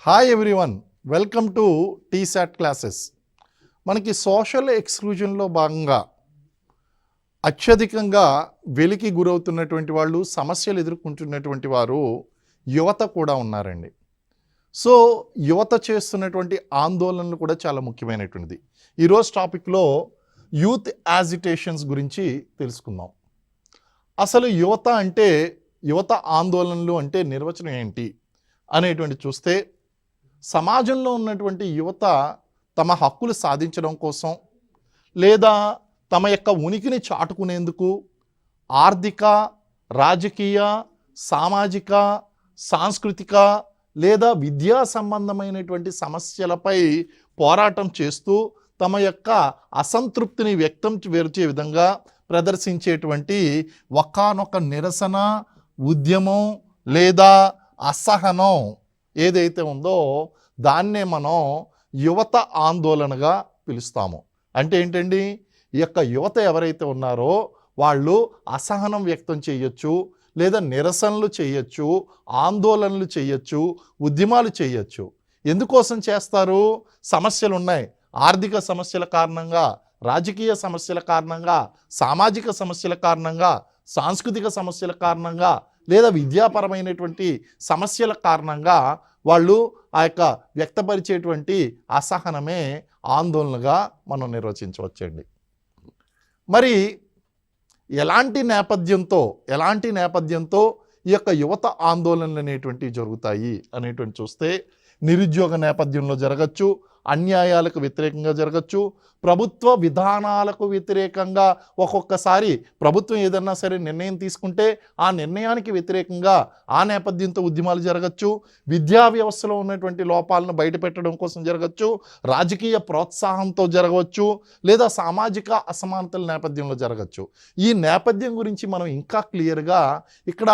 Hi everyone, welcome to T-SAT classes. మనకి social ఎక్స్క్లూజన్లో భాగంగా అత్యధికంగా వెలికి గురవుతున్నటువంటి వాళ్ళు, సమస్యలు ఎదుర్కొంటున్నటువంటి వారు యువత కూడా ఉన్నారండి. సో యువత చేస్తున్నటువంటి ఆందోళనలు కూడా చాలా ముఖ్యమైనటువంటిది. ఈరోజు టాపిక్లో యూత్ యాజిటేషన్స్ గురించి తెలుసుకుందాం. అసలు యువత అంటే, యువత ఆందోళనలు అంటే నిర్వచనం ఏంటి అనేటువంటి చూస్తే, సమాజంలో ఉన్నటువంటి యువత తమ హక్కులు సాధించడం కోసం, లేదా తమ యొక్క ఉనికిని చాటుకునేందుకు ఆర్థిక, రాజకీయ, సామాజిక, సాంస్కృతిక లేదా విద్యా సంబంధమైనటువంటి సమస్యలపై పోరాటం చేస్తూ తమ యొక్క అసంతృప్తిని వ్యక్తం చేసే విధంగా ప్రదర్శించేటువంటి ఒకానొక నిరసన, ఉద్యమం లేదా అసహనం ఏదైతే ఉందో దాన్నే మనం యువత ఆందోళనగా పిలుస్తాము. అంటే ఏంటండి, ఈ యొక్క యువత ఎవరైతే ఉన్నారో వాళ్ళు అసహనం వ్యక్తం చేయొచ్చు, లేదా నిరసనలు చేయొచ్చు, ఆందోళనలు చేయొచ్చు, ఉద్యమాలు చేయొచ్చు. ఎందుకోసం చేస్తారు? సమస్యలు ఉన్నాయి. ఆర్థిక సమస్యల కారణంగా, రాజకీయ సమస్యల కారణంగా, సామాజిక సమస్యల కారణంగా, సాంస్కృతిక సమస్యల కారణంగా, లేదా విద్యాపరమైనటువంటి సమస్యల కారణంగా వాళ్ళు ఆ యొక్క వ్యక్తపరిచేటువంటి అసహనమే ఆందోళనగా మనం నిర్వచించవచ్చండి. మరి ఎలాంటి నేపథ్యంతో ఈ యొక్క యువత ఆందోళనలు అనేటువంటివి జరుగుతాయి అనేటువంటి చూస్తే, నిరుద్యోగ నేపథ్యంలో జరగచ్చు, అన్యాయాలకు వ్యతిరేకంగా జరగచ్చు, ప్రభుత్వ విధానాలకు వ్యతిరేకంగా, ఒక్కొక్కసారి ప్రభుత్వం ఏదన్నా సరే నిర్ణయం తీసుకుంటే ఆ నిర్ణయానికి వ్యతిరేకంగా ఆ నేపథ్యంతో ఉద్యమాలు జరగచ్చు, విద్యా వ్యవస్థలో ఉన్నటువంటి లోపాలను బయటపెట్టడం కోసం జరగచ్చు, రాజకీయ ప్రోత్సాహంతో జరగవచ్చు, లేదా సామాజిక అసమానతల నేపథ్యంలో జరగచ్చు. ఈ నేపథ్యం గురించి మనం ఇంకా క్లియర్గా ఇక్కడ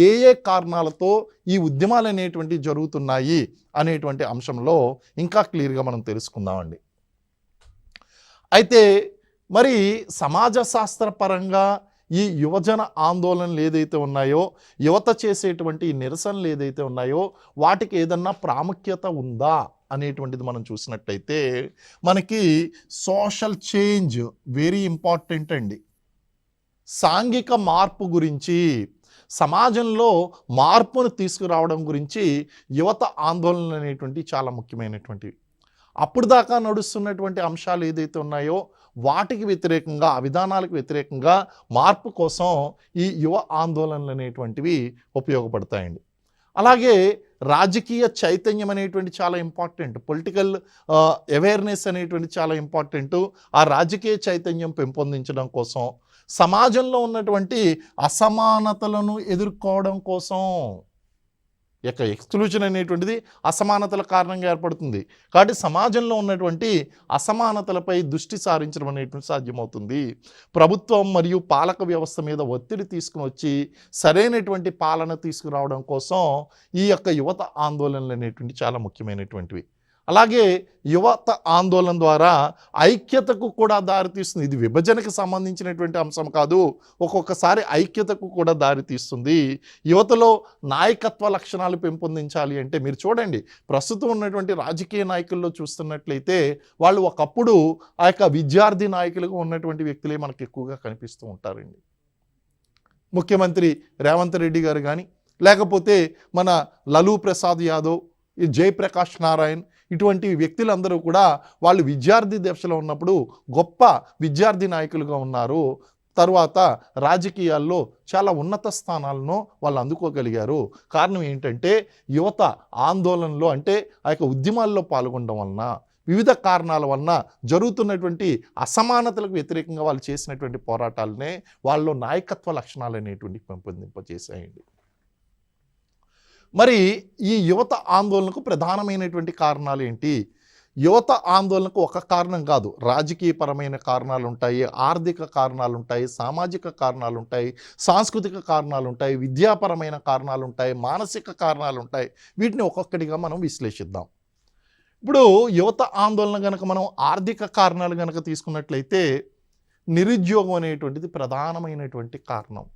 ఏ కారణాలతో ఈ ఉద్యమాలు అనేటువంటివి జరుగుతున్నాయి అనేటువంటి అంశంలో ఇంకా క్లియర్గా మనం తెలుసుకుందామండి. అయితే మరి సమాజ శాస్త్రపరంగా ఈ యువజన ఆందోళనలు ఏదైతే ఉన్నాయో, యువత చేసేటువంటి నిరసనలు ఏదైతే ఉన్నాయో వాటికి ఏదన్నా ప్రాముఖ్యత ఉందా అనేటువంటిది మనం చూసినట్టయితే, మనకి సోషల్ చేంజ్ వెరీ ఇంపార్టెంట్ అండి. సాంఘిక మార్పు గురించి, సమాజంలో మార్పును తీసుకురావడం గురించి యువత ఆందోళనలు అనేటువంటి చాలా ముఖ్యమైనటువంటివి. అప్పుడు దాకా నడుస్తున్నటువంటి అంశాలు ఏదైతే ఉన్నాయో వాటికి వ్యతిరేకంగా, ఆ విధానాలకు వ్యతిరేకంగా మార్పు కోసం ఈ యువ ఆందోళనలు అనేటువంటివి ఉపయోగపడతాయండి. అలాగే రాజకీయ చైతన్యం అనేటువంటి చాలా ఇంపార్టెంట్, పొలిటికల్ అవేర్నెస్ అనేటువంటి చాలా ఇంపార్టెంటు. ఆ రాజకీయ చైతన్యం పెంపొందించడం కోసం, సమాజంలో ఉన్నటువంటి అసమానతలను ఎదుర్కోవడం కోసం. ఇక ఎక్స్క్లూజన్ అనేటువంటిది అసమానతల కారణంగా ఏర్పడుతుంది. కాబట్టి సమాజంలో ఉన్నటువంటి అసమానతలపై దృష్టి సారించడం అనేటువంటి సాధ్యమవుతుంది. ప్రభుత్వం మరియు పాలక వ్యవస్థ మీద ఒత్తిడి తీసుకుని వచ్చి సరైనటువంటి పాలన తీసుకురావడం కోసం ఈ యొక్క యువత ఆందోళనలు అనేటువంటి చాలా ముఖ్యమైనటువంటివి. అలాగే యువత ఆందోళన ద్వారా ఐక్యతకు కూడా దారితీస్తుంది. ఇది విభజనకు సంబంధించినటువంటి అంశం కాదు, ఒక్కొక్కసారి ఐక్యతకు కూడా దారితీస్తుంది. యువతలో నాయకత్వ లక్షణాలు పెంపొందించాలి అంటే, మీరు చూడండి ప్రస్తుతం ఉన్నటువంటి రాజకీయ నాయకుల్లో చూస్తున్నట్లయితే వాళ్ళు ఒకప్పుడు ఆ యొక్క విద్యార్థి నాయకులుగా ఉన్నటువంటి వ్యక్తులే మనకు ఎక్కువగా కనిపిస్తూ ఉంటారండి. ముఖ్యమంత్రి రేవంత్ రెడ్డి గారు కానీ, లేకపోతే మన లలూ ప్రసాద్ యాదవ్, ఈ జయప్రకాష్ నారాయణ్, ఇటువంటి వ్యక్తులందరూ కూడా వాళ్ళు విద్యార్థి దశలో ఉన్నప్పుడు గొప్ప విద్యార్థి నాయకులుగా ఉన్నారు. తర్వాత రాజకీయాల్లో చాలా ఉన్నత స్థానాలను వాళ్ళు అందుకోగలిగారు. కారణం ఏంటంటే యువత ఆందోళనలో, అంటే ఆ యొక్క ఉద్యమాల్లో పాల్గొనడం వలన, వివిధ కారణాల వలన జరుగుతున్నటువంటి అసమానతలకు వ్యతిరేకంగా వాళ్ళు చేసినటువంటి పోరాటాలనే వాళ్ళలో నాయకత్వ లక్షణాలు అనేటువంటి పెంపొందింపజేశాయండి. మరి ఈ యువత ఆందోళనకు ప్రధానమైనటువంటి కారణాలు ఏంటి? యువత ఆందోళనకు ఒక కారణం కాదు, రాజకీయపరమైన కారణాలు ఉంటాయి, ఆర్థిక కారణాలు ఉంటాయి, సామాజిక కారణాలు ఉంటాయి, సాంస్కృతిక కారణాలు ఉంటాయి, విద్యాపరమైన కారణాలు ఉంటాయి, మానసిక కారణాలు ఉంటాయి. వీటిని ఒక్కొక్కటిగా మనం విశ్లేషిద్దాం. ఇప్పుడు యువత ఆందోళన కనుక మనం ఆర్థిక కారణాలు కనుక తీసుకున్నట్లయితే, నిరుద్యోగం అనేటువంటిది ప్రధానమైనటువంటి కారణం.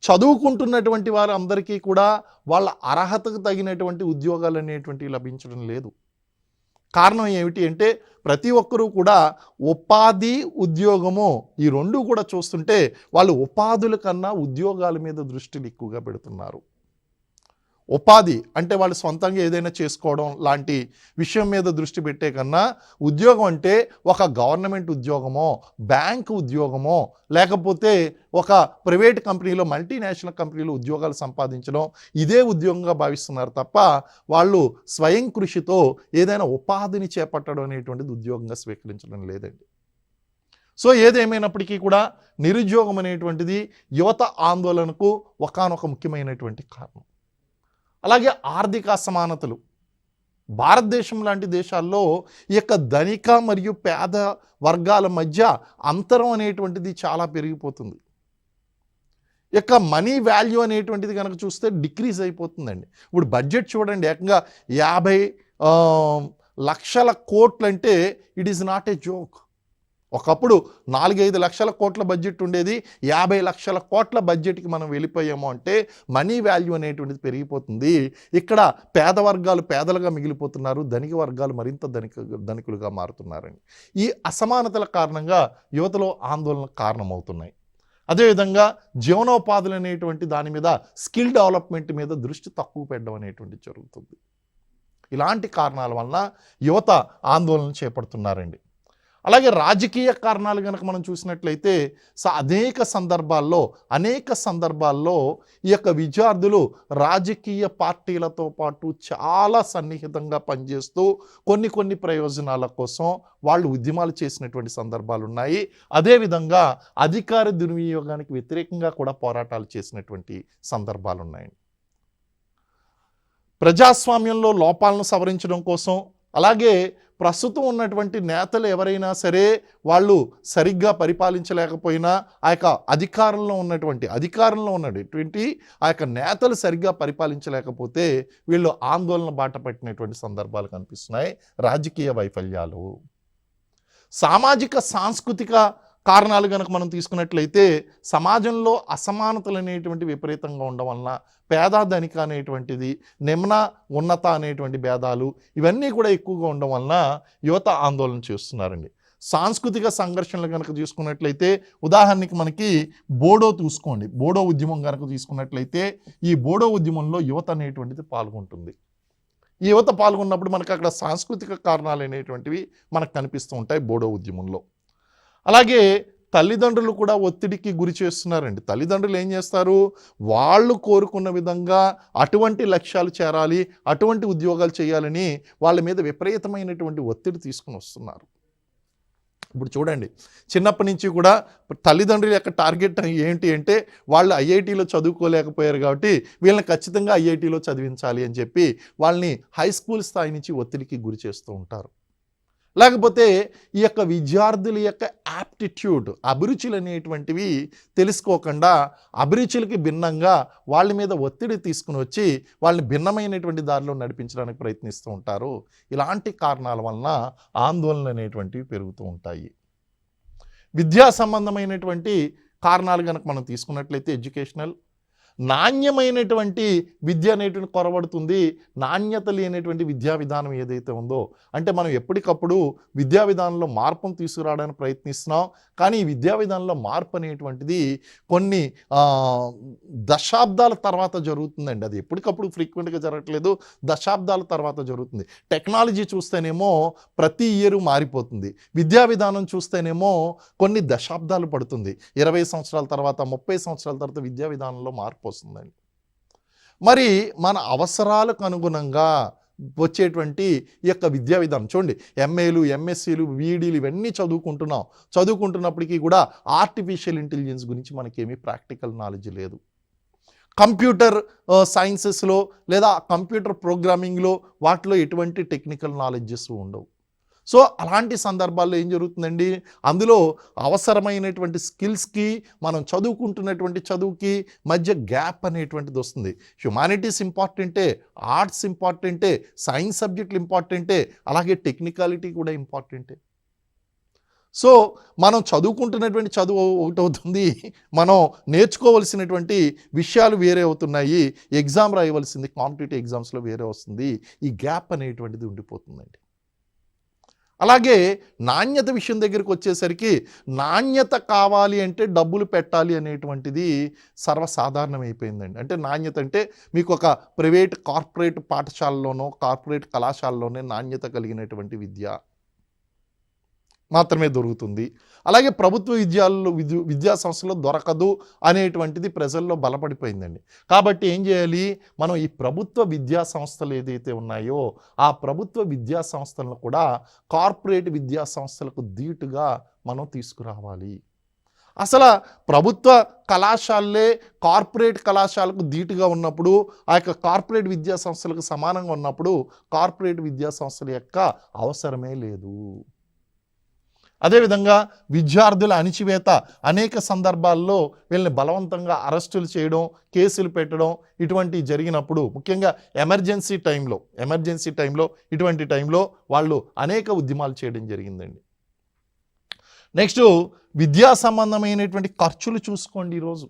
చదువుకుంటున్నటువంటి వారందరికీ కూడా వాళ్ళ అర్హతకు తగినటువంటి ఉద్యోగాలు అనేటువంటివి లభించడం లేదు. కారణం ఏమిటి అంటే ప్రతి ఒక్కరూ కూడా ఉపాధి, ఉద్యోగము ఈ రెండు కూడా చూస్తుంటే వాళ్ళు ఉపాధుల కన్నా ఉద్యోగాల మీద దృష్టిని ఎక్కువగా పెడుతున్నారు. ఉపాధి అంటే వాళ్ళు సొంతంగా ఏదైనా చేసుకోవడం లాంటి విషయం మీద దృష్టి పెట్టే కన్నా ఉద్యోగం అంటే ఒక గవర్నమెంట్ ఉద్యోగమో, బ్యాంక్ ఉద్యోగమో, లేకపోతే ఒక ప్రైవేట్ కంపెనీలో, మల్టీనేషనల్ కంపెనీలో ఉద్యోగాలు సంపాదించడం ఇదే ఉద్యోగంగా భావిస్తున్నారు తప్ప వాళ్ళు స్వయం కృషితో ఏదైనా ఉపాధిని చేపట్టడం అనేటువంటిది ఉద్యోగంగా స్వీకరించడం లేదండి. సో ఏదేమైనప్పటికీ కూడా నిరుద్యోగం అనేటువంటిది యువత ఆందోళనకు ఒకానొక ముఖ్యమైనటువంటి కారణం. అలాగే ఆర్థిక అసమానతలు భారతదేశం లాంటి దేశాల్లో ఈ యొక్క ధనిక మరియు పేద వర్గాల మధ్య అంతరం అనేటువంటిది చాలా పెరిగిపోతుంది. యొక్క మనీ వాల్యూ అనేటువంటిది కనుక చూస్తే డిక్రీజ్ అయిపోతుందండి. ఇప్పుడు బడ్జెట్ చూడండి, ఏకంగా 50 లక్షల కోట్లు అంటే it is not a joke. ఒకప్పుడు 4-5 లక్షల కోట్ల బడ్జెట్ ఉండేది, 50 లక్షల కోట్ల బడ్జెట్కి మనం వెళ్ళిపోయాము అంటే మనీ వాల్యూ అనేటువంటిది పెరిగిపోతుంది. ఇక్కడ పేద వర్గాలు పేదలుగా మిగిలిపోతున్నారు, ధనిక వర్గాలు మరింత ధనికులుగా మారుతున్నారండి. ఈ అసమానతల కారణంగా యువతలో ఆందోళనకు కారణమవుతున్నాయి. అదేవిధంగా జీవనోపాధులు అనేటువంటి దాని మీద, స్కిల్ డెవలప్మెంట్ మీద దృష్టి తక్కువ పెట్టడం అనేటువంటి జరుగుతుంది. ఇలాంటి కారణాల వలన యువత ఆందోళన చేపడుతున్నారండి. అలాగే రాజకీయ కారణాలు కనుక మనం చూసినట్లయితే అనేక సందర్భాల్లో ఈ యొక్క విద్యార్థులు రాజకీయ పార్టీలతో పాటు చాలా సన్నిహితంగా పనిచేస్తూ కొన్ని ప్రయోజనాల కోసం వాళ్ళు ఉద్యమాలు చేసినటువంటి సందర్భాలు ఉన్నాయి. అదేవిధంగా అధికార దుర్వినియోగానికి వ్యతిరేకంగా కూడా పోరాటాలు చేసినటువంటి సందర్భాలు ఉన్నాయండి. ప్రజాస్వామ్యంలో లోపాలను సవరించడం కోసం, అలాగే ప్రస్తుతం ఉన్నటువంటి నేతలు ఎవరైనా సరే వాళ్ళు సరిగ్గా పరిపాలించలేకపోయినా ఆ యొక్క అధికారంలో ఉన్నటువంటి ఆ యొక్క నేతలు సరిగ్గా పరిపాలించలేకపోతే వీళ్ళు ఆందోళన బాట పట్టినటువంటి సందర్భాలు కనిపిస్తున్నాయి. రాజకీయ వైఫల్యాలు, సామాజిక సాంస్కృతిక కారణాలు కనుక మనం తీసుకున్నట్లయితే సమాజంలో అసమానతలు అనేటువంటి విపరీతంగా ఉండడం వలన పేద ధనిక అనేటువంటిది, నిమ్న ఉన్నత అనేటువంటి భేదాలు ఇవన్నీ కూడా ఎక్కువగా ఉండడం వలన యువత ఆందోళన చేస్తున్నారండి. సాంస్కృతిక సంఘర్షణలు కనుక తీసుకున్నట్లయితే ఉదాహరణకి మనకి బోడో చూసుకోండి. బోడో ఉద్యమం కనుక తీసుకున్నట్లయితే ఈ బోడో ఉద్యమంలో యువత అనేటువంటిది పాల్గొంటుంది. ఈ యువత పాల్గొన్నప్పుడు మనకు అక్కడ సాంస్కృతిక కారణాలు అనేటువంటివి మనకు కనిపిస్తూ ఉంటాయి బోడో ఉద్యమంలో. అలాగే తల్లిదండ్రులు కూడా ఒత్తిడికి గురి చేస్తున్నారండి. తల్లిదండ్రులు ఏం చేస్తారు, వాళ్ళు కోరుకున్న విధంగా అటువంటి లక్ష్యాలు చేరాలి, అటువంటి ఉద్యోగాలు చేయాలని వాళ్ళ మీద విపరీతమైనటువంటి ఒత్తిడి తీసుకుని వస్తున్నారు. ఇప్పుడు చూడండి, చిన్నప్పటి నుంచి కూడా తల్లిదండ్రుల యొక్క టార్గెట్ ఏంటి అంటే వాళ్ళు ఐఐటీలో చదువుకోలేకపోయారు కాబట్టి వీళ్ళని ఖచ్చితంగా ఐఐటీలో చదివించాలి అని చెప్పి వాళ్ళని హై స్కూల్ స్థాయి నుంచి ఒత్తిడికి గురి చేస్తూ ఉంటారు. లేకపోతే ఈ యొక్క విద్యార్థుల యొక్క యాప్టిట్యూడ్, అభిరుచులు అనేటువంటివి తెలుసుకోకుండా అభిరుచులకి భిన్నంగా వాళ్ళ మీద ఒత్తిడి తీసుకుని వచ్చి వాళ్ళని భిన్నమైనటువంటి దారిలో నడిపించడానికి ప్రయత్నిస్తూ ఉంటారు. ఇలాంటి కారణాల వలన ఆందోళనలు అనేటువంటివి పెరుగుతూ ఉంటాయి. విద్యా సంబంధమైనటువంటి కారణాలు కనుక మనం తీసుకున్నట్లయితే ఎడ్యుకేషనల్, నాణ్యమైనటువంటి విద్య అనేటువంటి కొరబడుతుంది. నాణ్యత లేనటువంటి విద్యా విధానం ఏదైతే ఉందో, అంటే మనం ఎప్పటికప్పుడు విద్యా విధానంలో మార్పును తీసుకురావడానికి ప్రయత్నిస్తున్నాం. కానీ ఈ విద్యా విధానంలో మార్పు అనేటువంటిది కొన్ని దశాబ్దాల తర్వాత జరుగుతుందండి. అది ఎప్పటికప్పుడు ఫ్రీక్వెంట్గా జరగట్లేదు, దశాబ్దాల తర్వాత జరుగుతుంది. టెక్నాలజీ చూస్తేనేమో ప్రతి ఇయర్ మారిపోతుంది. విద్యా విధానం చూస్తేనేమో కొన్ని దశాబ్దాలు పడుతుంది. 20 సంవత్సరాల తర్వాత, 30 సంవత్సరాల తర్వాత విద్యా విధానంలో మార్పు వస్తుందండి. మరి మన అవసరాలకు అనుగుణంగా వచ్చేటువంటి ఈ యొక్క విద్యా విధానం చూడండి, ఎంఏలు, ఎంఎస్సీలు, వీడీలు ఇవన్నీ చదువుకుంటున్నప్పటికీ కూడా ఆర్టిఫిషియల్ ఇంటెలిజెన్స్ గురించి మనకేమీ ప్రాక్టికల్ నాలెడ్జ్ లేదు. కంప్యూటర్ సైన్సెస్లో లేదా కంప్యూటర్ ప్రోగ్రామింగ్లో వాటిలో ఎటువంటి టెక్నికల్ నాలెడ్జెస్ ఉండవు. సో అలాంటి సందర్భాల్లో ఏం జరుగుతుందండి, అందులో అవసరమైనటువంటి స్కిల్స్కి మనం చదువుకుంటున్నటువంటి చదువుకి మధ్య గ్యాప్ అనేటువంటిది వస్తుంది. హ్యుమానిటీస్ ఇంపార్టెంటే, ఆర్ట్స్ ఇంపార్టెంటే, సైన్స్ సబ్జెక్టులు ఇంపార్టెంటే, అలాగే టెక్నికాలిటీ కూడా ఇంపార్టెంటే. సో మనం చదువుకుంటున్నటువంటి చదువు ఒకటి అవుతుంది, మనం నేర్చుకోవలసినటువంటి విషయాలు వేరే అవుతున్నాయి, ఎగ్జామ్ రాయవలసింది కాంపిటేటివ్ ఎగ్జామ్స్లో వేరే వస్తుంది, ఈ గ్యాప్ అనేటువంటిది ఉండిపోతుందండి. అలాగే నాణ్యత విషయం దగ్గరికి వచ్చేసరికి నాణ్యత కావాలి అంటే డబ్బులు పెట్టాలి అనేటువంటిది సర్వసాధారణమైపోయిందండి. అంటే నాణ్యత అంటే మీకు ఒక ప్రైవేట్ కార్పొరేట్ పాఠశాలలోనో కార్పొరేట్ కళాశాలలోనే నాణ్యత కలిగినటువంటి విద్య మాత్రమే దొరుకుతుంది. అలాగే ప్రభుత్వ విద్యా సంస్థలో దొరకదు అనేటువంటిది ప్రజల్లో బలపడిపోయిందండి. కాబట్టి ఏం చేయాలి, మనం ఈ ప్రభుత్వ విద్యా సంస్థలు ఏదైతే ఉన్నాయో ఆ ప్రభుత్వ విద్యా సంస్థలను కూడా కార్పొరేట్ విద్యా సంస్థలకు ధీటుగా మనం తీసుకురావాలి. అసలు ప్రభుత్వ కళాశాలలే కార్పొరేట్ కళాశాలకు ధీటుగా ఉన్నప్పుడు, ఆ యొక్క కార్పొరేట్ విద్యా సంస్థలకు సమానంగా ఉన్నప్పుడు కార్పొరేట్ విద్యా సంస్థల యొక్క అవసరమే లేదు. అదేవిధంగా విద్యార్థుల అణిచివేత అనేక సందర్భాల్లో వీళ్ళని బలవంతంగా అరెస్టులు చేయడం, కేసులు పెట్టడం ఇటువంటివి జరిగినప్పుడు, ముఖ్యంగా ఎమర్జెన్సీ టైంలో ఇటువంటి టైంలో వాళ్ళు అనేక ఉద్యమాలు చేయడం జరిగిందండి. నెక్స్ట్ విద్యా సంబంధమైనటువంటి ఖర్చులు చూసుకోండి. ఈరోజు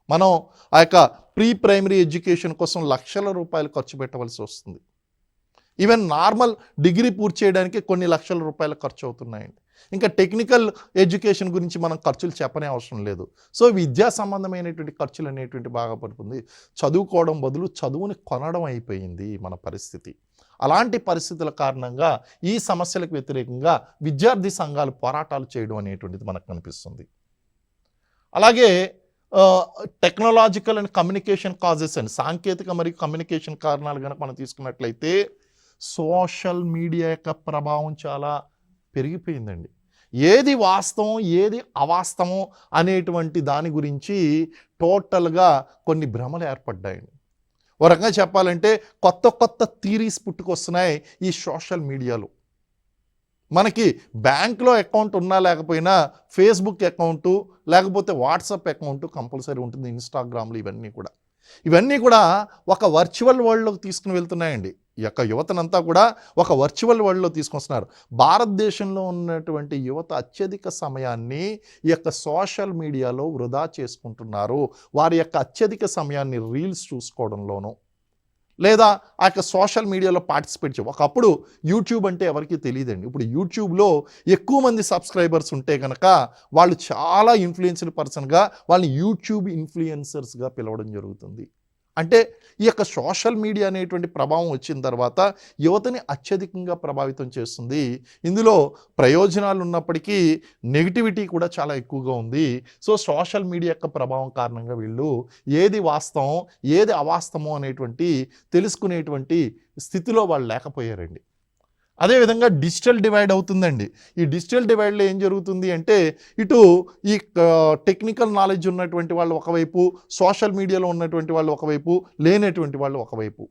మనం ఆ యొక్క ప్రీ ప్రైమరీ ఎడ్యుకేషన్ కోసం లక్షల రూపాయలు ఖర్చు పెట్టవలసి వస్తుంది. ఈవెన్ నార్మల్ డిగ్రీ పూర్తి చేయడానికి కొన్ని లక్షల రూపాయలు ఖర్చు అవుతున్నాయండి. ఇంకా టెక్నికల్ ఎడ్యుకేషన్ గురించి మనం ఖర్చులు చెప్పనే అవసరం లేదు. సో విద్యా సంబంధమైనటువంటి ఖర్చులు అనేటువంటి బాగా పడుతుంది. చదువుకోవడం బదులు చదువుని కొనడం అయిపోయింది మన పరిస్థితి. అలాంటి పరిస్థితుల కారణంగా ఈ సమస్యలకు వ్యతిరేకంగా విద్యార్థి సంఘాలు పోరాటాలు చేయడం అనేటువంటిది మనకు కనిపిస్తుంది. అలాగే technological and communication causes and సాంకేతిక మరియు కమ్యూనికేషన్ కారణాలు కనుక మనం తీసుకున్నట్లయితే సోషల్ మీడియా యొక్క ప్రభావం చాలా పెరిగిపోయిందండి. ఏది వాస్తవం ఏది అవాస్తవం అనేటువంటి దాని గురించి టోటల్గా కొన్ని భ్రమలు ఏర్పడ్డాయండి. ఓ రకంగా చెప్పాలంటే కొత్త థీరీస్ పుట్టుకొస్తున్నాయి ఈ సోషల్ మీడియాలో. మనకి బ్యాంక్లో అకౌంట్ ఉన్నా లేకపోయినా ఫేస్బుక్ అకౌంటు లేకపోతే వాట్సాప్ అకౌంటు కంపల్సరీ ఉంటుంది. ఇన్స్టాగ్రామ్లు ఇవన్నీ కూడా ఒక వర్చువల్ వరల్డ్లోకి తీసుకుని వెళ్తున్నాయండి. ఈ యొక్క యువతనంతా కూడా ఒక వర్చువల్ వరల్డ్లో తీసుకొస్తున్నారు. భారతదేశంలో ఉన్నటువంటి యువత అత్యధిక సమయాన్ని ఈ యొక్క సోషల్ మీడియాలో వృధా చేసుకుంటున్నారు. వారి యొక్క అత్యధిక సమయాన్ని రీల్స్ చూసుకోవడంలోనూ లేదా ఆ యొక్క సోషల్ మీడియాలో పార్టిసిపేట్ చేయ. ఒకప్పుడు యూట్యూబ్ అంటే ఎవరికీ తెలియదండి. ఇప్పుడు యూట్యూబ్లో ఎక్కువ మంది సబ్స్క్రైబర్స్ ఉంటే కనుక వాళ్ళు చాలా ఇన్ఫ్లుయెన్స్డ్ పర్సన్గా వాళ్ళని యూట్యూబ్ ఇన్ఫ్లుయెన్సర్స్గా పిలవడం జరుగుతుంది. అంటే ఈ యొక్క సోషల్ మీడియా అనేటువంటి ప్రభావం వచ్చిన తర్వాత యువతని అత్యధికంగా ప్రభావితం చేస్తుంది. ఇందులో ప్రయోజనాలు ఉన్నప్పటికీ నెగిటివిటీ కూడా చాలా ఎక్కువగా ఉంది. సో సోషల్ మీడియా యొక్క ప్రభావం కారణంగా వీళ్ళు ఏది వాస్తవం ఏది అవాస్తవం అనేటువంటి తెలుసుకునేటువంటి స్థితిలో వాళ్ళు లేకపోయారండి. అదేవిధంగా డిజిటల్ డివైడ్ అవుతుందండి. ఈ డిజిటల్ డివైడ్లో ఏం జరుగుతుంది అంటే ఇటు ఈ టెక్నికల్ నాలెడ్జ్ ఉన్నటువంటి వాళ్ళు ఒకవైపు, సోషల్ మీడియాలో ఉన్నటువంటి వాళ్ళు ఒకవైపు, లేనటువంటి వాళ్ళు ఒకవైపు.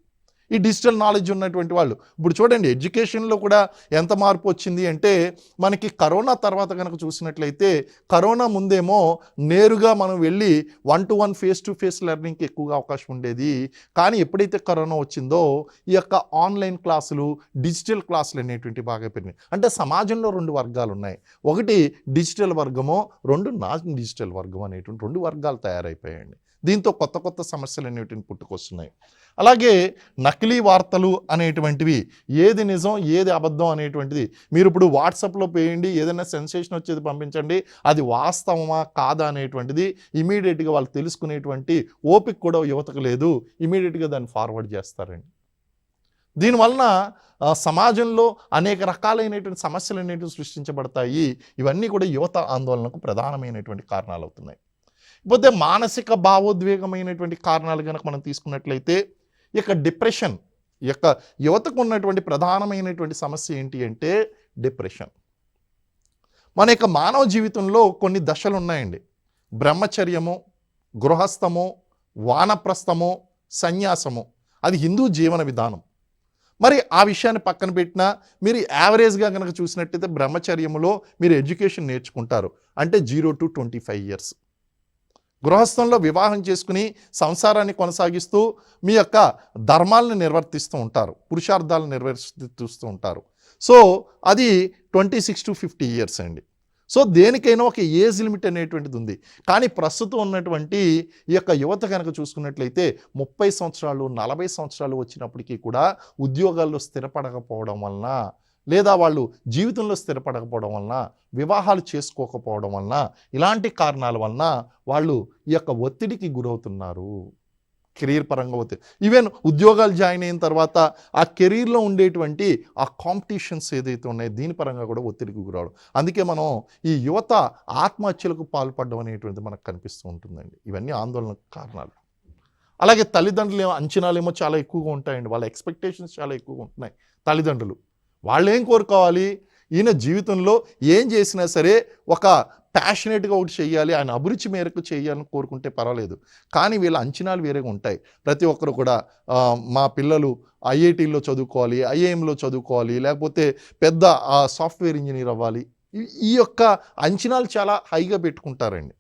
ఈ డిజిటల్ నాలెడ్జ్ ఉన్నటువంటి వాళ్ళు ఇప్పుడు చూడండి ఎడ్యుకేషన్లో కూడా ఎంత మార్పు వచ్చింది అంటే మనకి కరోనా తర్వాత కనుక చూసినట్లయితే కరోనా ముందేమో నేరుగా మనం వెళ్ళి 1-to-1 ఫేస్ లెర్నింగ్కి ఎక్కువగా అవకాశం ఉండేది. కానీ ఎప్పుడైతే కరోనా వచ్చిందో ఈ యొక్క ఆన్లైన్ క్లాసులు డిజిటల్ క్లాసులు అనేటువంటి బాగా పెరిగినాయి. అంటే సమాజంలో 2 వర్గాలు ఉన్నాయి. ఒకటి డిజిటల్ వర్గమో, 2 నాన్ డిజిటల్ వర్గం అనేటువంటి 2 వర్గాలు తయారైపోయాయండి. దీంతో కొత్త సమస్యలు అనేటివి పుట్టుకొస్తున్నాయి. అలాగే నకిలీ వార్తలు అనేటువంటివి ఏది నిజం ఏది అబద్ధం అనేటువంటిది మీరు ఇప్పుడు వాట్సాప్లో వేయండి, ఏదైనా సెన్సేషన్ వచ్చేది పంపించండి, అది వాస్తవమా కాదా అనేటువంటిది ఇమీడియట్గా వాళ్ళు తెలుసుకునేటువంటి ఓపిక కూడా యువతకు లేదు. ఇమీడియట్గా దాన్ని ఫార్వర్డ్ చేస్తారండి. దీనివలన సమాజంలో అనేక రకాలైనటువంటి సమస్యలు అనేటివి సృష్టించబడతాయి. ఇవన్నీ కూడా యువత ఆందోళనకు ప్రధానమైనటువంటి కారణాలు అవుతున్నాయి. పోతే మానసిక భావోద్వేగమైనటువంటి కారణాలు కనుక మనం తీసుకున్నట్లయితే ఈ యొక్క డిప్రెషన్, ఈ యొక్క యువతకు ఉన్నటువంటి ప్రధానమైనటువంటి సమస్య ఏంటి అంటే డిప్రెషన్. మన యొక్క మానవ జీవితంలో కొన్ని దశలు ఉన్నాయండి. బ్రహ్మచర్యము, గృహస్థము, వానప్రస్థము, సన్యాసము. అది హిందూ జీవన విధానం. మరి ఆ విషయాన్ని పక్కన పెట్టినా మీరు యావరేజ్గా కనుక చూసినట్టయితే బ్రహ్మచర్యములో మీరు ఎడ్యుకేషన్ నేర్చుకుంటారు, అంటే 0 to 25 years. గృహస్థంలో వివాహం చేసుకుని సంసారాన్ని కొనసాగిస్తూ మీ యొక్క ధర్మాలను నిర్వర్తిస్తూ ఉంటారు, పురుషార్థాలను నిర్వర్తిస్తూ ఉంటారు. సో అది 26 to 50 years అండి. సో దేనికైనా ఒక ఏజ్ లిమిట్ అనేటువంటిది ఉంది. కానీ ప్రస్తుతం ఉన్నటువంటి ఈ యొక్క యువత కనుక చూసుకున్నట్లయితే 30 సంవత్సరాలు 40 సంవత్సరాలు వచ్చినప్పటికీ కూడా ఉద్యోగాల్లో స్థిరపడకపోవడం వలన, లేదా వాళ్ళు జీవితంలో స్థిరపడకపోవడం వలన, వివాహాలు చేసుకోకపోవడం వలన, ఇలాంటి కారణాల వలన వాళ్ళు ఈ యొక్క ఒత్తిడికి గురవుతున్నారు. కెరీర్ పరంగా ఒత్తిడి, ఈవెన్ ఉద్యోగాలు జాయిన్ అయిన తర్వాత ఆ కెరీర్లో ఉండేటువంటి ఆ కాంపిటీషన్స్ ఏదైతే ఉన్నాయో దీని పరంగా కూడా ఒత్తిడికి గురవడం. అందుకే మనం ఈ యువత ఆత్మహత్యలకు పాల్పడడం అనేటువంటిది మనకు కనిపిస్తూ ఉంటుందండి. ఇవన్నీ ఆందోళన కారణాలు. అలాగే తల్లిదండ్రులు అంచనాలేమో చాలా ఎక్కువగా ఉంటాయండి. వాళ్ళ ఎక్స్పెక్టేషన్స్ చాలా ఎక్కువగా ఉంటున్నాయి. తల్లిదండ్రులు వాళ్ళు ఏం కోరుకోవాలి, ఈయన జీవితంలో ఏం చేసినా సరే ఒక ప్యాషనేట్గా ఒకటి చేయాలి, ఆయన అభిరుచి మేరకు చేయాలని కోరుకుంటే పర్వాలేదు. కానీ వీళ్ళ అంచనాలు వేరేగా ఉంటాయి. ప్రతి ఒక్కరు కూడా మా పిల్లలు ఐఐటీలో చదువుకోవాలి, ఐఐఎంలో చదువుకోవాలి, లేకపోతే పెద్ద సాఫ్ట్వేర్ ఇంజనీర్ అవ్వాలి. ఈ యొక్క అంచనాలు చాలా హైగా పెట్టుకుంటారండి.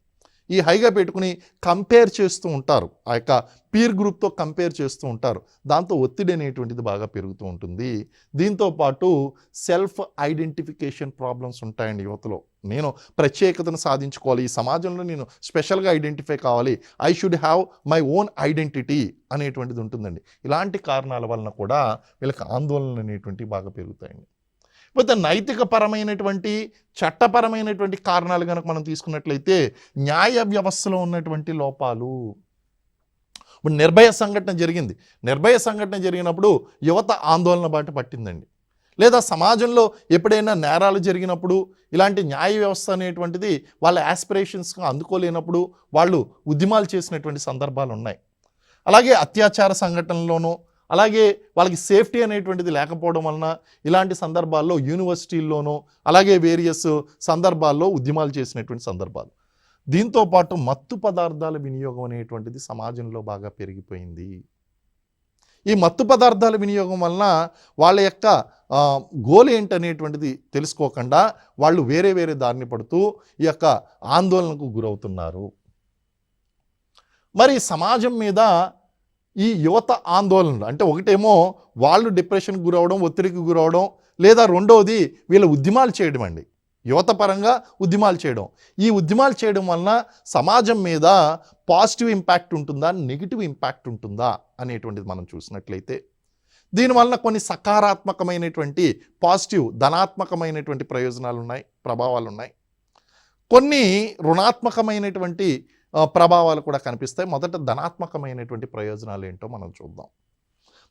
ఈ హైగా పెట్టుకుని కంపేర్ చేస్తూ ఉంటారు, ఆ యొక్క పీర్ గ్రూప్తో కంపేర్ చేస్తూ ఉంటారు. దాంతో ఒత్తిడి అనేటువంటిది బాగా పెరుగుతూ ఉంటుంది. దీంతోపాటు సెల్ఫ్ ఐడెంటిఫికేషన్ ప్రాబ్లమ్స్ ఉంటాయండి యువతలో. నేను ప్రత్యేకతను సాధించుకోవాలి, ఈ సమాజంలో నేను స్పెషల్గా ఐడెంటిఫై కావాలి, I should have my own identity అనేటువంటిది ఉంటుందండి. ఇలాంటి కారణాల వలన కూడా వీళ్ళకి ఆందోళనలు అనేటువంటివి బాగా పెరుగుతాయండి. పోతే నైతికపరమైనటువంటి చట్టపరమైనటువంటి కారణాలు కనుక మనం తీసుకున్నట్లయితే న్యాయ వ్యవస్థలో ఉన్నటువంటి లోపాలు. ఇప్పుడు నిర్భయ సంఘటన జరిగింది. నిర్భయ సంఘటన జరిగినప్పుడు యువత ఆందోళన బాట పట్టిందండి. లేదా సమాజంలో ఎప్పుడైనా నేరాలు జరిగినప్పుడు ఇలాంటి న్యాయ వ్యవస్థ అనేటువంటిది వాళ్ళ యాస్పిరేషన్స్గా అందుకోలేనప్పుడు వాళ్ళు ఉద్యమాలు చేసినటువంటి సందర్భాలు ఉన్నాయి. అలాగే అత్యాచార సంఘటనలోనూ, అలాగే వాళ్ళకి సేఫ్టీ అనేటువంటిది లేకపోవడం వలన ఇలాంటి సందర్భాల్లో యూనివర్సిటీల్లోనూ, అలాగే వేరియస్ సందర్భాల్లో ఉద్యమాలు చేసినటువంటి సందర్భాలు. దీంతోపాటు మత్తు పదార్థాల వినియోగం అనేటువంటిది సమాజంలో బాగా పెరిగిపోయింది. ఈ మత్తు పదార్థాల వినియోగం వలన వాళ్ళ యొక్క గోల్ ఏంటనేటువంటిది తెలుసుకోకుండా వాళ్ళు వేరే వేరే దారిని పడుతూ ఈ యొక్క ఆందోళనకు గురవుతున్నారు. మరి సమాజం మీద ఈ యువత ఆందోళనలు అంటే ఒకటేమో వాళ్ళు డిప్రెషన్కి గురవడం, ఒత్తిడికి గురవడం, లేదా రెండవది వీళ్ళ ఉద్యమాలు చేయడం అండి. యువత పరంగా ఉద్యమాలు చేయడం. ఈ ఉద్యమాలు చేయడం వలన సమాజం మీద పాజిటివ్ ఇంపాక్ట్ ఉంటుందా, నెగిటివ్ ఇంపాక్ట్ ఉంటుందా అనేటువంటిది మనం చూసినట్లయితే దీనివలన కొన్ని సకారాత్మకమైనటువంటి పాజిటివ్ ధనాత్మకమైనటువంటి ప్రయోజనాలు ఉన్నాయి, ప్రభావాలు ఉన్నాయి. కొన్ని రుణాత్మకమైనటువంటి ప్రభావాలు కూడా కనిపిస్తాయి. మొదట ధనాత్మకమైనటువంటి ప్రయోజనాలు ఏంటో మనం చూద్దాం.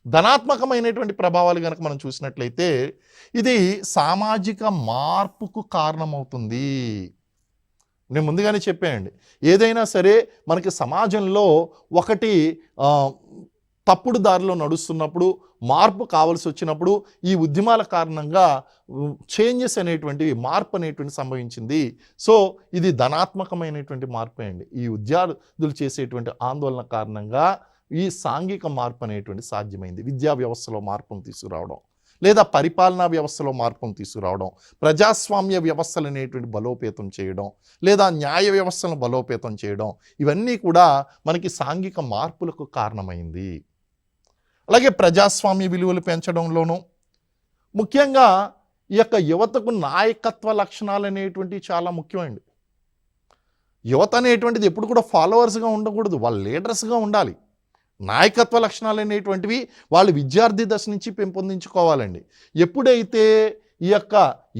ధనాత్మకమైనటువంటి ప్రభావాలు కనుక మనం చూసినట్లయితే ఇది సామాజిక మార్పుకు కారణమవుతుంది. నేను ముందుగానే చెప్పానండి, ఏదైనా సరే మనకి సమాజంలో ఒకటి తప్పుడు దారిలో నడుస్తున్నప్పుడు, మార్పు కావాల్సి వచ్చినప్పుడు ఈ ఉద్యమాల కారణంగా చేంజెస్ అనేటువంటివి, మార్పు అనేటువంటి సంభవించింది. సో ఇది ధనాత్మకమైనటువంటి మార్పే అండి. ఈ విద్యార్థులు చేసేటువంటి ఆందోళన కారణంగా ఈ సాంఘిక మార్పు అనేటువంటి సాధ్యమైంది. విద్యా వ్యవస్థలో మార్పును తీసుకురావడం, లేదా పరిపాలనా వ్యవస్థలో మార్పును తీసుకురావడం, ప్రజాస్వామ్య వ్యవస్థలు అనేటువంటి బలోపేతం చేయడం, లేదా న్యాయ వ్యవస్థలను బలోపేతం చేయడం, ఇవన్నీ కూడా మనకి సాంఘిక మార్పులకు కారణమైంది. అలాగే ప్రజాస్వామ్య విలువలు పెంచడంలోనూ ముఖ్యంగా ఈ యొక్క యువతకు నాయకత్వ లక్షణాలు అనేటువంటివి చాలా ముఖ్యమండి. యువత అనేటువంటిది ఎప్పుడు కూడా ఫాలోవర్స్గా ఉండకూడదు, వాళ్ళు లీడర్స్గా ఉండాలి. నాయకత్వ లక్షణాలు అనేటువంటివి వాళ్ళు విద్యార్థి దశ నుంచి పెంపొందించుకోవాలండి. ఎప్పుడైతే ఈ యొక్క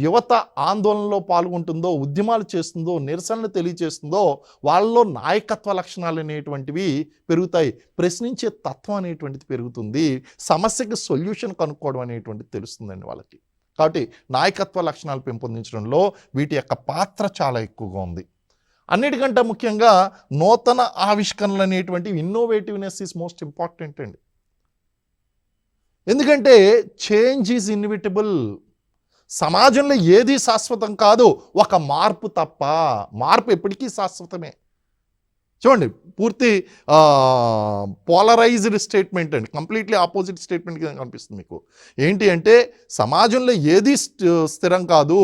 యువత ఆందోళనలో పాల్గొంటుందో, ఉద్యమాలు చేస్తుందో, నిరసనలు తెలియజేస్తుందో వాళ్ళలో నాయకత్వ లక్షణాలు అనేటువంటివి పెరుగుతాయి. ప్రశ్నించే తత్వం అనేటువంటిది పెరుగుతుంది. సమస్యకి సొల్యూషన్ కనుక్కోవడం అనేటువంటిది తెలుస్తుందండి వాళ్ళకి. కాబట్టి నాయకత్వ లక్షణాలు పెంపొందించడంలో వీటి యొక్క పాత్ర చాలా ఎక్కువగా ఉంది. అన్నిటికంటే ముఖ్యంగా నూతన ఆవిష్కరణలు అనేటువంటి ఇన్నోవేటివ్నెస్ ఈజ్ మోస్ట్ ఇంపార్టెంట్ అండి. ఎందుకంటే చేంజ్ ఈజ్ ఇన్విటబుల్. సమాజంలో ఏది శాశ్వతం కాదు, ఒక మార్పు తప్ప. మార్పు ఎప్పటికీ శాశ్వతమే. చూడండి, పూర్తి పోలరైజ్డ్ స్టేట్మెంట్ అండి, కంప్లీట్లీ ఆపోజిట్ స్టేట్మెంట్ కనిపిస్తుంది మీకు. ఏంటి అంటే సమాజంలో ఏది స్థిరం కాదు,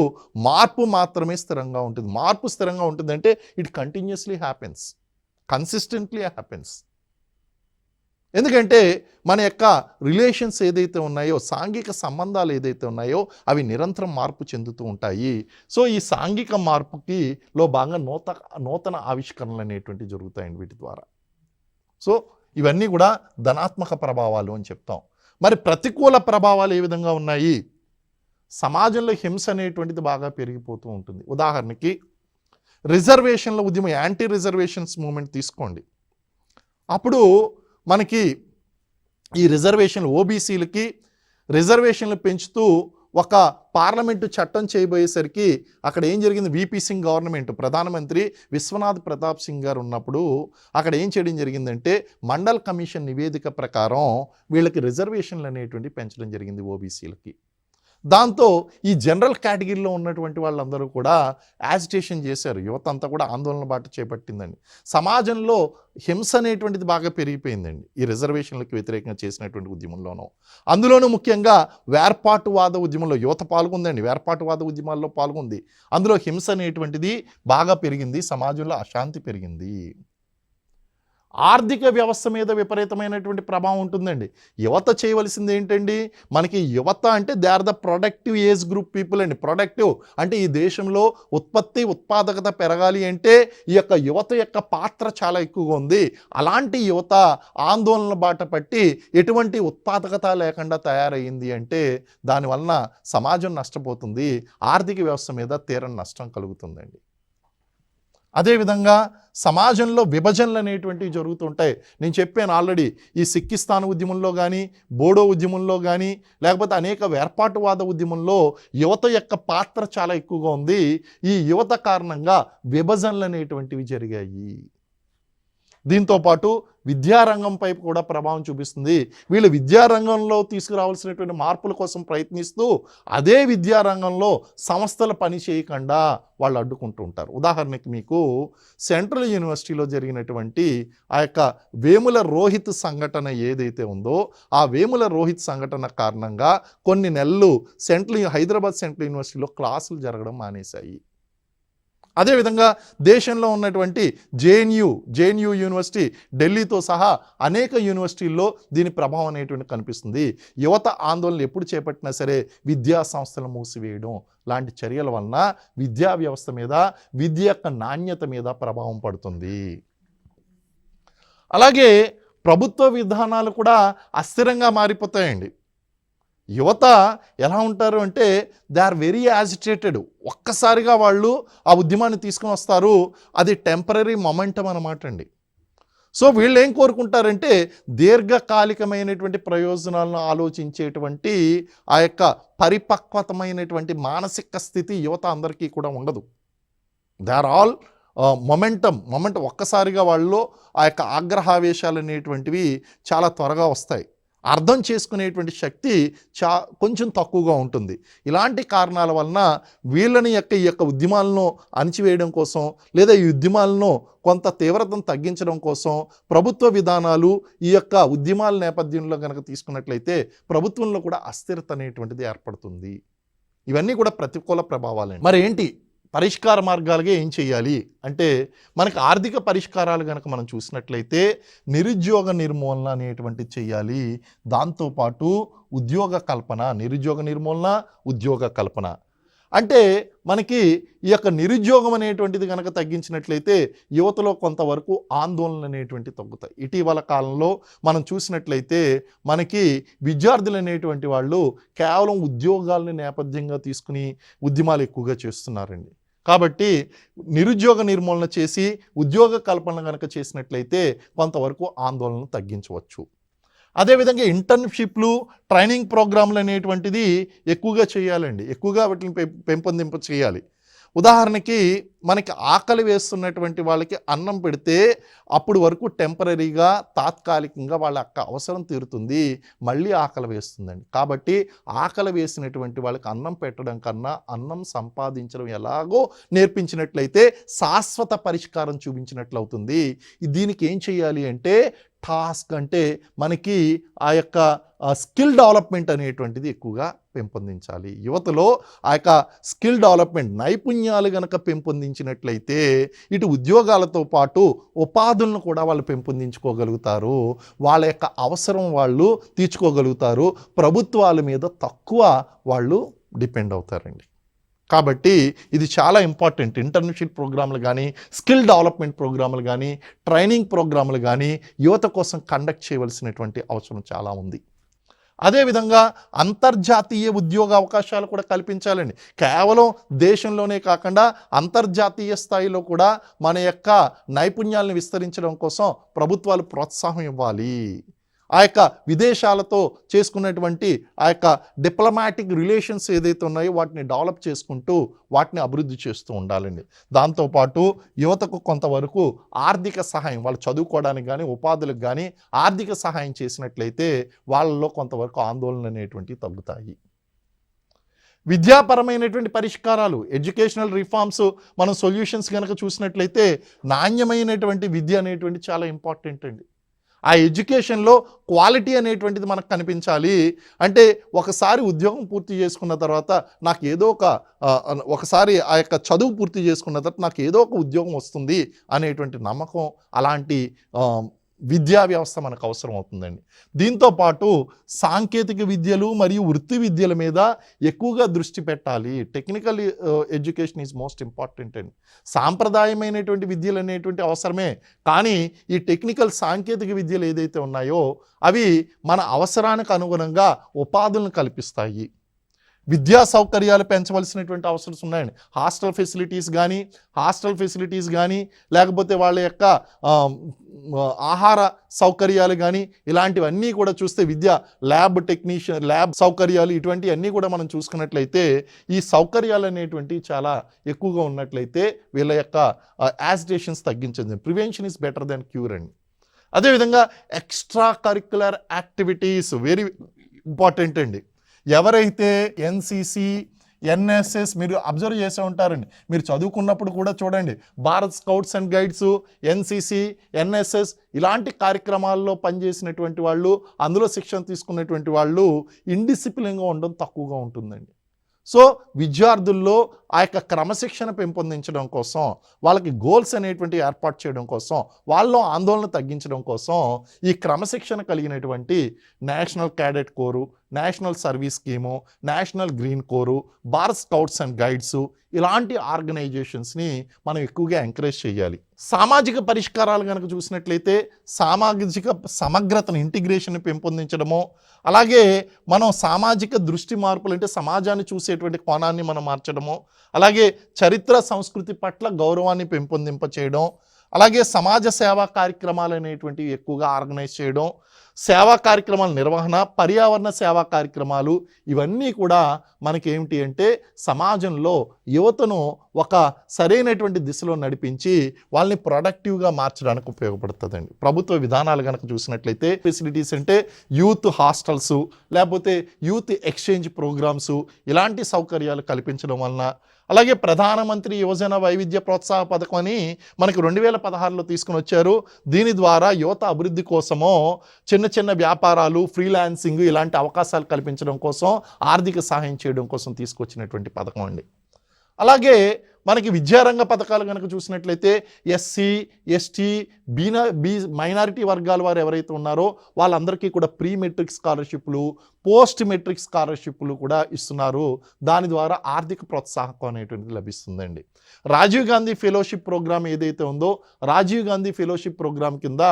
మార్పు మాత్రమే స్థిరంగా ఉంటుంది. మార్పు స్థిరంగా ఉంటుందంటే it continuously happens, consistently happens. ఎందుకంటే మన యొక్క రిలేషన్స్ ఏదైతే ఉన్నాయో, సాంఘిక సంబంధాలు ఏదైతే ఉన్నాయో అవి నిరంతరం మార్పు చెందుతూ ఉంటాయి. సో ఈ సాంఘిక మార్పుకి భాగంగా నూతన ఆవిష్కరణలు అనేటువంటివి జరుగుతాయండి వీటి ద్వారా. సో ఇవన్నీ కూడా ధనాత్మక ప్రభావాలు అని చెప్తాం. మరి ప్రతికూల ప్రభావాలు ఏ విధంగా ఉన్నాయి? సమాజంలో హింస అనేటువంటిది బాగా పెరిగిపోతూ ఉంటుంది. ఉదాహరణకి రిజర్వేషన్ల ఉద్యమం, యాంటీ రిజర్వేషన్స్ మూమెంట్ తీసుకోండి. అప్పుడు మనకి ఈ రిజర్వేషన్లు, ఓబీసీలకి రిజర్వేషన్లు పెంచుతూ ఒక పార్లమెంటు చట్టం చేయబోయేసరికి అక్కడ ఏం జరిగింది? విపి సింగ్ గవర్నమెంట్, ప్రధానమంత్రి విశ్వనాథ్ ప్రతాప్ సింగ్ గారు ఉన్నప్పుడు అక్కడ ఏం చేయడం జరిగిందంటే మండల్ కమిషన్ నివేదిక ప్రకారం వీళ్ళకి రిజర్వేషన్లు అనేటువంటి పెంచడం జరిగింది ఓబీసీలకి. దాంతో ఈ జనరల్ కేటగిరీలో ఉన్నటువంటి వాళ్ళందరూ కూడా యాజిటేషన్ చేశారు. యువత అంతా కూడా ఆందోళన బాట చేపట్టిందండి. సమాజంలో హింస అనేటువంటిది బాగా పెరిగిపోయిందండి ఈ రిజర్వేషన్లకు వ్యతిరేకంగా చేసినటువంటి ఉద్యమంలోనూ. అందులోనూ ముఖ్యంగా వేర్పాటువాద ఉద్యమంలో యువత పాల్గొందండి. వేర్పాటువాద ఉద్యమాల్లో పాల్గొంది. అందులో హింస అనేటువంటిది బాగా పెరిగింది. సమాజంలో అశాంతి పెరిగింది. ఆర్థిక వ్యవస్థ మీద విపరీతమైనటువంటి ప్రభావం ఉంటుందండి. యువత చేయవలసింది ఏంటండి? మనకి యువత అంటే they are the productive age group people అండి. ప్రొడక్టివ్ అంటే ఈ దేశంలో ఉత్పాదకత పెరగాలి అంటే ఈ యొక్క యువత యొక్క పాత్ర చాలా ఎక్కువగా ఉంది. అలాంటి యువత ఆందోళన బాట పట్టి ఎటువంటి ఉత్పాదకత లేకుండా తయారయ్యింది అంటే దానివలన సమాజం నష్టపోతుంది. ఆర్థిక వ్యవస్థ మీద తీరని నష్టం కలుగుతుందండి. అదేవిధంగా సమాజంలో విభజనలు అనేటువంటివి జరుగుతుంటాయి. నేను చెప్పాను ఆల్రెడీ, ఈ సిక్కిస్తాన్ ఉద్యమంలో కానీ, బోడో ఉద్యమంలో కానీ, లేకపోతే అనేక వేర్పాటువాద ఉద్యమంలో యువత యొక్క పాత్ర చాలా ఎక్కువగా ఉంది. ఈ యువత కారణంగా విభజనలు అనేటువంటివి జరిగాయి. దీంతోపాటు విద్యారంగంపై కూడా ప్రభావం చూపిస్తుంది. వీళ్ళు విద్యారంగంలో తీసుకురావాల్సినటువంటి మార్పుల కోసం ప్రయత్నిస్తూ అదే విద్యారంగంలో సంస్థలు పని చేయకుండా వాళ్ళు అడ్డుకుంటూ ఉంటారు. ఉదాహరణకి మీకు సెంట్రల్ యూనివర్సిటీలో జరిగినటువంటి ఆ యొక్క వేముల రోహిత్ సంఘటన ఏదైతే ఉందో, ఆ వేముల రోహిత్ సంఘటన కారణంగా కొన్ని నెలలు హైదరాబాద్ సెంట్రల్ యూనివర్సిటీలో క్లాసులు జరగడం మానేశాయి. అదేవిధంగా దేశంలో ఉన్నటువంటి జేఎన్యూ యూనివర్సిటీ, ఢిల్లీతో సహా అనేక యూనివర్సిటీల్లో దీని ప్రభావం అనేటువంటి కనిపిస్తుంది. యువత ఆందోళనలు ఎప్పుడు చేపట్టినా సరే విద్యా సంస్థలు మూసివేయడం లాంటి చర్యల వలన విద్యా వ్యవస్థ మీద, విద్య యొక్క నాణ్యత మీద ప్రభావం పడుతుంది. అలాగే ప్రభుత్వ విధానాలు కూడా అస్థిరంగా మారిపోతాయండి. యువత ఎలా ఉంటారు అంటే దే ఆర్ వెరీ యాజిటేటెడ్. ఒక్కసారిగా వాళ్ళు ఆ ఉద్యమాన్ని తీసుకొని వస్తారు. అది టెంపరరీ మొమెంటం అన్నమాట అండి. సో వీళ్ళు ఏం కోరుకుంటారంటే దీర్ఘకాలికమైనటువంటి ప్రయోజనాలను ఆలోచించేటువంటి ఆ యొక్క పరిపక్వతమైనటువంటి మానసిక స్థితి యువత అందరికీ కూడా ఉండదు. దే ఆర్ ఆల్ మొమెంటం ఒక్కసారిగా వాళ్ళలో ఆ యొక్క ఆగ్రహావేశాలు అనేటువంటివి చాలా త్వరగా వస్తాయి. అర్థం చేసుకునేటువంటి శక్తి కొంచెం తక్కువగా ఉంటుంది. ఇలాంటి కారణాల వలన వీళ్ళని ఈ యొక్క ఉద్యమాలను అణిచివేయడం కోసం, లేదా ఈ ఉద్యమాలను కొంత తీవ్రతను తగ్గించడం కోసం ప్రభుత్వ విధానాలు ఈ యొక్క ఉద్యమాల నేపథ్యంలో కనుక తీసుకున్నట్లయితే ప్రభుత్వంలో కూడా అస్థిరత అనేటువంటిది ఏర్పడుతుంది. ఇవన్నీ కూడా ప్రతికూల ప్రభావాలండి. మరి ఏంటి పరిష్కార మార్గాలుగా ఏం చేయాలి అంటే, మనకి ఆర్థిక పరిష్కారాలు కనుక మనం చూసినట్లయితే నిరుద్యోగ నిర్మూలన అనేటువంటిది చేయాలి. దాంతోపాటు నిరుద్యోగ నిర్మూలన, ఉద్యోగ కల్పన. అంటే మనకి ఈ యొక్క నిరుద్యోగం అనేటువంటిది కనుక తగ్గించినట్లయితే యువతలో కొంతవరకు ఆందోళనలు అనేటువంటివి తగ్గుతాయి. ఇటీవల కాలంలో మనం చూసినట్లయితే మనకి విద్యార్థులు అనేటువంటి వాళ్ళు కేవలం ఉద్యోగాలని నేపథ్యంగా తీసుకుని ఉద్యమాలు ఎక్కువగా చేస్తున్నారండి. కాబట్టి నిరుద్యోగ నిర్మూలన చేసి ఉద్యోగ కల్పన కనుక చేసినట్లయితే కొంతవరకు ఆందోళనను తగ్గించవచ్చు. అదేవిధంగా ఇంటర్న్షిప్లు, ట్రైనింగ్ ప్రోగ్రాంలు అనేటువంటిది ఎక్కువగా చేయాలండి. ఎక్కువగా వాటిని పెంపొందింప చేయాలి. ఉదాహరణకి మనకి ఆకలి వేస్తున్నటువంటి వాళ్ళకి అన్నం పెడితే అప్పుడు వరకు టెంపరీగా, తాత్కాలికంగా వాళ్ళ యొక్క అవసరం తీరుతుంది, మళ్ళీ ఆకలి వేస్తుందండి. కాబట్టి ఆకలి వేసినటువంటి వాళ్ళకి అన్నం పెట్టడం కన్నా అన్నం సంపాదించడం ఎలాగో నేర్పించినట్లయితే శాశ్వత పరిష్కారం చూపించినట్లు అవుతుంది. దీనికి ఏం చేయాలి అంటే టాస్క్ అంటే మనకి ఆ యొక్క స్కిల్ డెవలప్మెంట్ అనేటువంటిది ఎక్కువగా పెంపొందించాలి. యువతలో ఆ యొక్క స్కిల్ డెవలప్మెంట్ నైపుణ్యాలు గనక పెంపొందించినట్లయితే ఇటు ఉద్యోగాలతో పాటు ఉపాధులను కూడా వాళ్ళు పెంపొందించుకోగలుగుతారు. వాళ్ళ యొక్క అవసరం వాళ్ళు తీర్చుకోగలుగుతారు. ప్రభుత్వాల మీద తక్కువ వాళ్ళు డిపెండ్ అవుతారండి. కాబట్టి ఇది చాలా ఇంపార్టెంట్. ఇంటర్న్షిప్ ప్రోగ్రాములు కానీ, స్కిల్ డెవలప్మెంట్ ప్రోగ్రాములు కానీ, ట్రైనింగ్ ప్రోగ్రాములు కానీ యువత కోసం కండక్ట్ చేయవలసినటువంటి అవసరం చాలా ఉంది. అదేవిధంగా అంతర్జాతీయ ఉద్యోగ అవకాశాలు కూడా కల్పించాలండి. కేవలం దేశంలోనే కాకుండా అంతర్జాతీయ స్థాయిలో కూడా మన యొక్క నైపుణ్యాలను విస్తరించడం కోసం ప్రభుత్వాలు ప్రోత్సాహం ఇవ్వాలి. ఆ యొక్క విదేశాలతో చేసుకున్నటువంటి ఆ యొక్క డిప్లొమాటిక్ రిలేషన్స్ ఏదైతే ఉన్నాయో వాటిని డెవలప్ చేసుకుంటూ వాటిని అభివృద్ధి చేస్తూ ఉండాలండి. దాంతోపాటు యువతకు కొంతవరకు ఆర్థిక సహాయం, వాళ్ళు చదువుకోవడానికి కానీ ఉపాధులకు కానీ ఆర్థిక సహాయం చేసినట్లయితే వాళ్ళలో కొంతవరకు ఆందోళన అనేటువంటివి తగ్గుతాయి. విద్యాపరమైనటువంటి పరిష్కారాలు, ఎడ్యుకేషనల్ రిఫార్మ్స్, మనం సొల్యూషన్స్ కనుక చూసినట్లయితే నాణ్యమైనటువంటి విద్య అనేటువంటి చాలా ఇంపార్టెంట్ అండి. ఆ ఎడ్యుకేషన్లో క్వాలిటీ అనేటువంటిది మనకు కనిపించాలి. అంటే ఒకసారి ఉద్యోగం పూర్తి చేసుకున్న తర్వాత నాకు ఒకసారి ఆ యొక్క చదువు పూర్తి చేసుకున్న తర్వాత నాకు ఏదో ఒక ఉద్యోగం వస్తుంది అనేటువంటి నమ్మకం, అలాంటి విద్యా వ్యవస్థ మనకు అవసరం అవుతుందండి. దీంతోపాటు సాంకేతిక విద్యలు మరియు వృత్తి విద్యల మీద ఎక్కువగా దృష్టి పెట్టాలి. Technical education is most important అండి. సాంప్రదాయమైనటువంటి విద్యలు అనేటువంటి అవసరమే, కానీ ఈ టెక్నికల్ సాంకేతిక విద్యలు ఏదైతే ఉన్నాయో అవి మన అవసరానికి అనుగుణంగా ఉపాధులను కల్పిస్తాయి. విద్యా సౌకర్యాలు పెంచవలసినటువంటి అవసరం ఉన్నాయండి. హాస్టల్ ఫెసిలిటీస్ కానీ లేకపోతే వాళ్ళ యొక్క ఆహార సౌకర్యాలు కానీ ఇలాంటివన్నీ కూడా చూస్తే ల్యాబ్ సౌకర్యాలు ఇటువంటివన్నీ కూడా మనం చూసుకున్నట్లయితే ఈ సౌకర్యాలు అనేటువంటివి చాలా ఎక్కువగా ఉన్నట్లయితే వీళ్ళ యొక్క యాజిటేషన్స్ తగ్గించండి. Prevention is better than cure అండి. అదేవిధంగా extracurricular activities very important అండి. ఎవరైతే ఎన్సిసి, ఎన్ఎస్ఎస్ మీరు అబ్జర్వ్ చేసే ఉంటారండి. మీరు చదువుకున్నప్పుడు కూడా చూడండి, Bharat scouts and guides, NCC, NSS ఇలాంటి కార్యక్రమాల్లో పనిచేసినటువంటి వాళ్ళు, అందులో శిక్షణ తీసుకున్నటువంటి వాళ్ళు ఇండిసిప్లిన్గా ఉండడం తక్కువగా ఉంటుందండి. సో విద్యార్థుల్లో ఆ యొక్క క్రమశిక్షణ పెంపొందించడం కోసం, వాళ్ళకి గోల్స్ అనేటువంటి ఏర్పాటు చేయడం కోసం, వాళ్ళలో ఆందోళన తగ్గించడం కోసం ఈ క్రమశిక్షణ కలిగినటువంటి నేషనల్ క్యాడెట్ కోరు, national service scheme, national green కోరు, భారత్ స్కౌట్స్ అండ్ గైడ్స్ ఇలాంటి ఆర్గనైజేషన్స్ని మనం ఎక్కువగా ఎంకరేజ్ చేయాలి. సామాజిక పరిష్కారాలు కనుక చూసినట్లయితే సామాజిక సమగ్రతను, ఇంటిగ్రేషన్ పెంపొందించడము, అలాగే మనం సామాజిక దృష్టి మార్పులు అంటే సమాజాన్ని చూసేటువంటి కోణాన్ని మనం మార్చడము, అలాగే చరిత్ర సంస్కృతి పట్ల గౌరవాన్ని పెంపొందింప చేయడం, అలాగే సమాజ సేవా కార్యక్రమాలు అనేటువంటివి ఎక్కువగా ఆర్గనైజ్ చేయడం, సేవా కార్యక్రమాల నిర్వహణ, పర్యావరణ సేవా కార్యక్రమాలు ఇవన్నీ కూడా మనకేమిటి అంటే సమాజంలో యువతను ఒక సరైనటువంటి దిశలో నడిపించి వాళ్ళని ప్రొడక్టివ్గా మార్చడానికి ఉపయోగపడుతుందండి. ప్రభుత్వ విధానాలు కనుక చూసినట్లయితే ఫెసిలిటీస్ అంటే యూత్ హాస్టల్స్, లేకపోతే యూత్ ఎక్స్చేంజ్ ప్రోగ్రామ్స్ ఇలాంటి సౌకర్యాలు కల్పించడం వలన, అలాగే ప్రధానమంత్రి యువజన వైవిధ్య ప్రోత్సాహ పథకం అని మనకు 2016లో తీసుకుని వచ్చారు. దీని ద్వారా యువత అభివృద్ధి కోసమో చిన్న చిన్న వ్యాపారాలు, ఫ్రీలాన్సింగ్ ఇలాంటి అవకాశాలు కల్పించడం కోసం, ఆర్థిక సహాయం చేయడం కోసం తీసుకొచ్చినటువంటి పథకం అండి. అలాగే మనకి విద్యారంగ పథకాలు కనుక చూసినట్లయితే ఎస్సీ, ఎస్టీ, మైనారిటీ వర్గాల వారు ఎవరైతే ఉన్నారో వాళ్ళందరికీ కూడా ప్రీ మెట్రిక్ స్కాలర్షిప్లు, పోస్ట్ మెట్రిక్ స్కాలర్షిప్లు కూడా ఇస్తున్నారు. దాని ద్వారా ఆర్థిక ప్రోత్సాహకం అనేటువంటిది లభిస్తుందండి. రాజీవ్ గాంధీ ఫెలోషిప్ ప్రోగ్రామ్ ఏదైతే ఉందో, రాజీవ్ గాంధీ ఫెలోషిప్ ప్రోగ్రామ్ కింద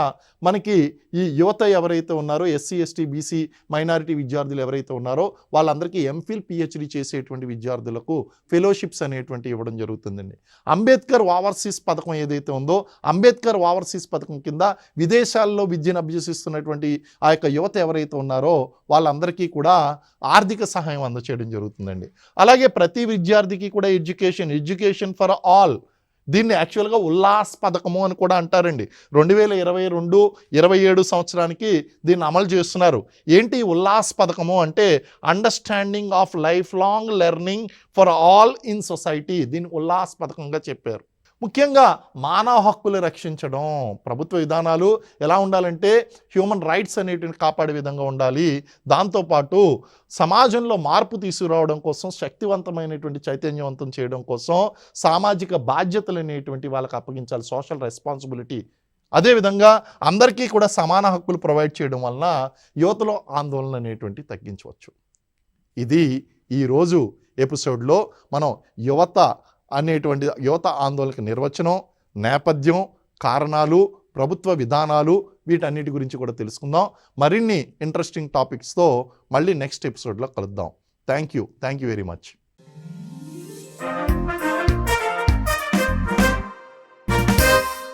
మనకి ఈ యువత ఎవరైతే ఉన్నారో, ఎస్సీ, ఎస్టీ, బీసీ, మైనారిటీ విద్యార్థులు ఎవరైతే ఉన్నారో వాళ్ళందరికీ ఎంఫిల్, పిహెచ్డి చేసేటువంటి విద్యార్థులకు ఫెలోషిప్స్ అనేటువంటి ఇవ్వడం జరుగుతుందండి. అంబేద్కర్ ఓవర్సీస్ పథకం ఏదైతే ఉందో, అంబేద్కర్ ఓవర్సీస్ పథకం కింద విదేశాల్లో విద్యను అభ్యసిస్తున్నటువంటి ఆ యొక్క యువత ఎవరైతే ఉన్నారో వాళ్ళందరికీ కూడా ఆర్థిక సహాయం అందచేయడం జరుగుతుందండి. అలాగే ప్రతి విద్యార్థికి కూడా ఎడ్యుకేషన్ ఫర్ ఆల్, దీన్ని యాక్చువల్గా ఉల్లాస్ పథకము అని కూడా అంటారండి. 2022-27 సంవత్సరానికి దీన్ని అమలు చేస్తున్నారు. ఏంటి ఉల్లాస్ పథకము అంటే understanding of life long learning for all in society, దీన్ని ఉల్లాస్ పథకంగా చెప్పారు. ముఖ్యంగా మానవ హక్కులు రక్షించడం. ప్రభుత్వ విధానాలు ఎలా ఉండాలంటే హ్యూమన్ రైట్స్ అనేటివి కాపాడే విధంగా ఉండాలి. దాంతోపాటు సమాజంలో మార్పు తీసుకురావడం కోసం, శక్తివంతమైనటువంటి చైతన్యవంతం చేయడం కోసం సామాజిక బాధ్యతలు అనేటువంటి వాళ్ళకి అప్పగించాలి, సోషల్ రెస్పాన్సిబిలిటీ. అదేవిధంగా అందరికీ కూడా సమాన హక్కులు ప్రొవైడ్ చేయడం వలన యువతలో ఆందోళన అనేటువంటి తగ్గించవచ్చు. ఇది ఈరోజు ఎపిసోడ్లో మనం యువత ఆందోళనకు నిర్వచనం, నేపథ్యం, కారణాలు, ప్రభుత్వ విధానాలు వీటన్నిటి గురించి కూడా తెలుసుకుందాం. మరిన్ని ఇంట్రెస్టింగ్ టాపిక్స్తో మళ్ళీ నెక్స్ట్ ఎపిసోడ్లో కలుద్దాం. Thank you very much.